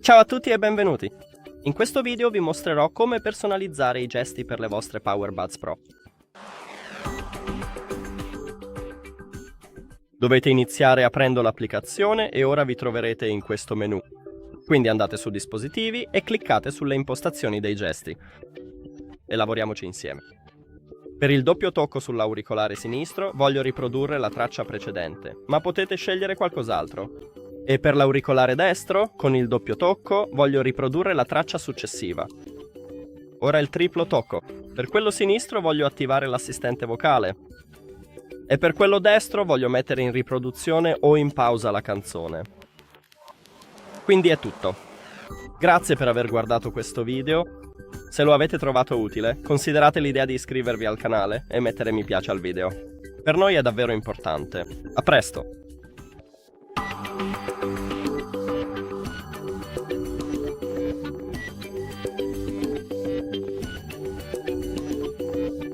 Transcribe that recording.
Ciao a tutti e benvenuti! In questo video vi mostrerò come personalizzare i gesti per le vostre PowerBuds Pro. Dovete iniziare aprendo l'applicazione e ora vi troverete in questo menu. Quindi andate su Dispositivi e cliccate sulle impostazioni dei gesti. E lavoriamoci insieme. Per il doppio tocco sull'auricolare sinistro voglio riprodurre la traccia precedente, ma potete scegliere qualcos'altro. E per l'auricolare destro, con il doppio tocco, voglio riprodurre la traccia successiva. Ora il triplo tocco. Per quello sinistro voglio attivare l'assistente vocale. E per quello destro voglio mettere in riproduzione o in pausa la canzone. Quindi è tutto. Grazie per aver guardato questo video. Se lo avete trovato utile, considerate l'idea di iscrivervi al canale e mettere mi piace al video. Per noi è davvero importante. A presto!